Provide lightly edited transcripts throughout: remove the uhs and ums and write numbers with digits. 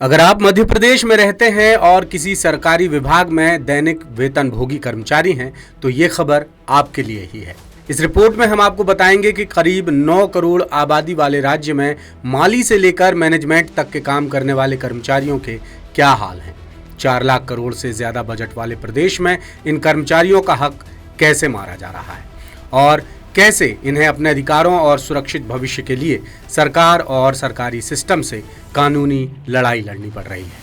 अगर आप मध्य प्रदेश में रहते हैं और किसी सरकारी विभाग में दैनिक वेतनभोगी कर्मचारी हैं तो ये खबर आपके लिए ही है। इस रिपोर्ट में हम आपको बताएंगे कि करीब 9 करोड़ आबादी वाले राज्य में माली से लेकर मैनेजमेंट तक के काम करने वाले कर्मचारियों के क्या हाल हैं। 4 लाख करोड़ से ज्यादा बजट वाले प्रदेश में इन कर्मचारियों का हक कैसे मारा जा रहा है और कैसे इन्हें अपने अधिकारों और सुरक्षित भविष्य के लिए सरकार और सरकारी सिस्टम से कानूनी लड़ाई लड़नी पड़ रही है।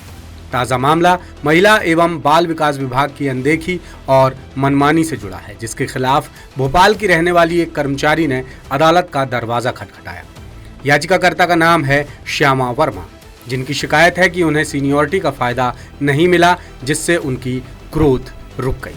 ताज़ा मामला महिला एवं बाल विकास विभाग की अनदेखी और मनमानी से जुड़ा है, जिसके खिलाफ भोपाल की रहने वाली एक कर्मचारी ने अदालत का दरवाजा खटखटाया। याचिकाकर्ता का नाम है श्यामा वर्मा, जिनकी शिकायत है कि उन्हें सीनियरिटी का फायदा नहीं मिला, जिससे उनकी ग्रोथ रुक गई।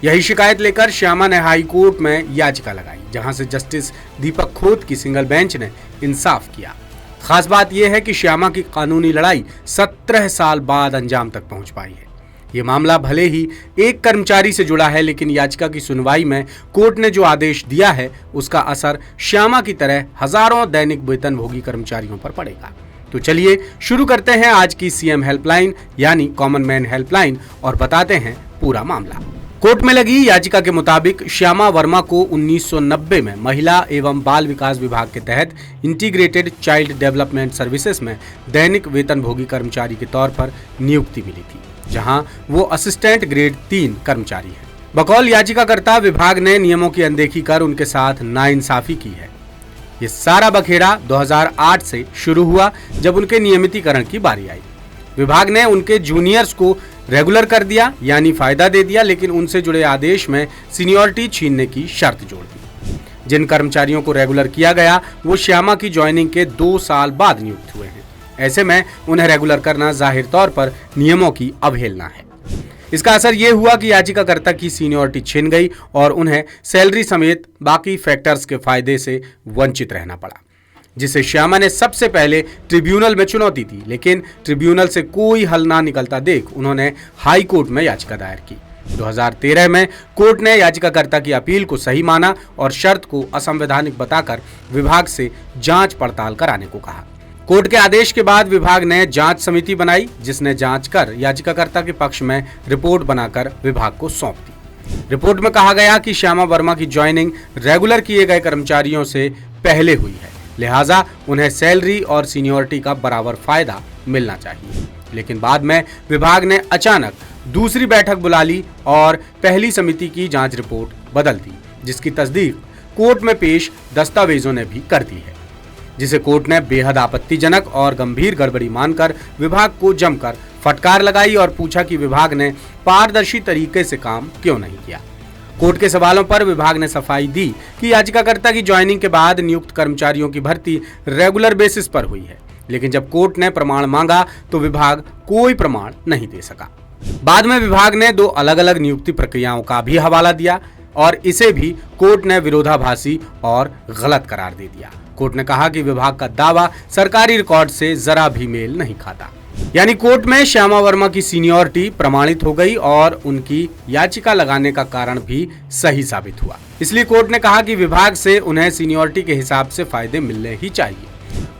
यही शिकायत लेकर श्यामा ने हाई कोर्ट में याचिका लगाई, जहां से जस्टिस दीपक खोत की सिंगल बेंच ने इंसाफ किया। खास बात यह है कि श्यामा की कानूनी लड़ाई 17 साल बाद अंजाम तक पहुंच पाई है। ये मामला भले ही एक कर्मचारी से जुड़ा है, लेकिन याचिका की सुनवाई में कोर्ट ने जो आदेश दिया है उसका असर श्यामा की तरह हजारों दैनिक वेतनभोगी कर्मचारियों पर पड़ेगा। तो चलिए शुरू करते हैं आज की सीएम हेल्पलाइन यानी कॉमन मैन हेल्पलाइन और बताते हैं पूरा मामला। कोर्ट में लगी याचिका के मुताबिक श्यामा वर्मा को 1990 में महिला एवं बाल विकास विभाग के तहत इंटीग्रेटेड चाइल्ड डेवलपमेंट सर्विसेज में दैनिक वेतनभोगी कर्मचारी के तौर पर नियुक्ति मिली थी, जहां वो असिस्टेंट ग्रेड 3 कर्मचारी हैं। बकौल याचिकाकर्ता विभाग ने नियमों की अनदेखी कर उनके साथ नाइंसाफी की है। ये सारा बखेड़ा 2008 से शुरू हुआ, जब उनके नियमितीकरण की बारी आई। विभाग ने उनके जूनियर्स को रेगुलर कर दिया यानी फायदा दे दिया, लेकिन उनसे जुड़े आदेश में सीनियरिटी छीनने की शर्त जोड़ दी। जिन कर्मचारियों को रेगुलर किया गया वो श्यामा की ज्वाइनिंग के 2 साल बाद नियुक्त हुए हैं। ऐसे में उन्हें रेगुलर करना जाहिर तौर पर नियमों की अवहेलना है। इसका असर ये हुआ कि याचिकाकर्ता की सीनियरिटी छिन गई और उन्हें सैलरी समेत बाकी फैक्टर्स के फायदे से वंचित रहना पड़ा, जिसे श्यामा ने सबसे पहले ट्रिब्यूनल में चुनौती दी, लेकिन ट्रिब्यूनल से कोई हल ना निकलता देख उन्होंने हाई कोर्ट में याचिका दायर की। 2013 में कोर्ट ने याचिकाकर्ता की अपील को सही माना और शर्त को असंवैधानिक बताकर विभाग से जांच पड़ताल कराने को कहा। कोर्ट के आदेश के बाद विभाग ने जांच समिति बनाई, जिसने जांच कर याचिकाकर्ता के पक्ष में रिपोर्ट बनाकर विभाग को सौंप दी। रिपोर्ट में कहा गया कि श्यामा वर्मा की ज्वाइनिंग रेगुलर किए गए कर्मचारियों से पहले हुई है, लिहाजा उन्हें सैलरी और सीनियरिटी का बराबर फायदा मिलना चाहिए। लेकिन बाद में विभाग ने अचानक दूसरी बैठक बुला ली और पहली समिति की जांच रिपोर्ट बदल दी, जिसकी तस्दीक कोर्ट में पेश दस्तावेजों ने भी कर दी है, जिसे कोर्ट ने बेहद आपत्तिजनक और गंभीर गड़बड़ी मानकर विभाग को जमकर फटकार लगाई और पूछा कि विभाग ने पारदर्शी तरीके से काम क्यों नहीं किया। कोर्ट के सवालों पर विभाग ने सफाई दी कि याचिकाकर्ता की ज्वाइनिंग के बाद नियुक्त कर्मचारियों की भर्ती रेगुलर बेसिस पर हुई है, लेकिन जब कोर्ट ने प्रमाण मांगा तो विभाग कोई प्रमाण नहीं दे सका। बाद में विभाग ने 2 अलग अलग नियुक्ति प्रक्रियाओं का भी हवाला दिया और इसे भी कोर्ट ने विरोधाभासी और गलत करार दे दिया। कोर्ट ने कहा कि विभाग का दावा सरकारी रिकॉर्ड से जरा भी मेल नहीं खाता। यानी कोर्ट में श्यामा वर्मा की सीनियरिटी प्रमाणित हो गई और उनकी याचिका लगाने का कारण भी सही साबित हुआ। इसलिए कोर्ट ने कहा कि विभाग से उन्हें सीनियरिटी के हिसाब से फायदे मिलने ही चाहिए।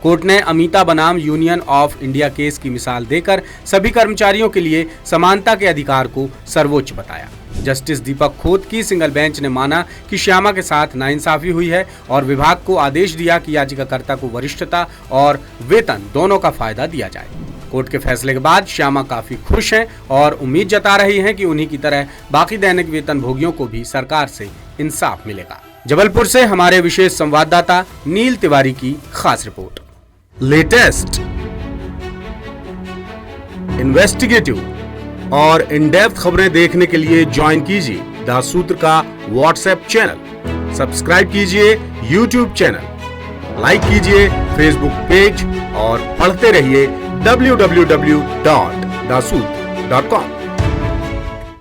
कोर्ट ने अमिता बनाम यूनियन ऑफ इंडिया केस की मिसाल देकर सभी कर्मचारियों के लिए समानता के अधिकार को सर्वोच्च बताया। जस्टिस दीपक खोत की सिंगल बेंच ने माना कि श्यामा के साथ नाइंसाफी हुई है और विभाग को आदेश दिया कि याचिकाकर्ता को वरिष्ठता और वेतन दोनों का फायदा दिया जाए। कोर्ट के फैसले के बाद श्यामा काफी खुश हैं और उम्मीद जता रही हैं कि उन्हीं की तरह बाकी दैनिक वेतनभोगियों को भी सरकार से इंसाफ मिलेगा। जबलपुर से हमारे विशेष संवाददाता नील तिवारी की खास रिपोर्ट। लेटेस्ट, इन्वेस्टिगेटिव और इन डेप्थ खबरें देखने के लिए ज्वाइन कीजिए द सूत्र का व्हाट्सएप चैनल, सब्सक्राइब कीजिए यूट्यूब चैनल, लाइक कीजिए फेसबुक पेज और पढ़ते रहिए www.dasootra.com।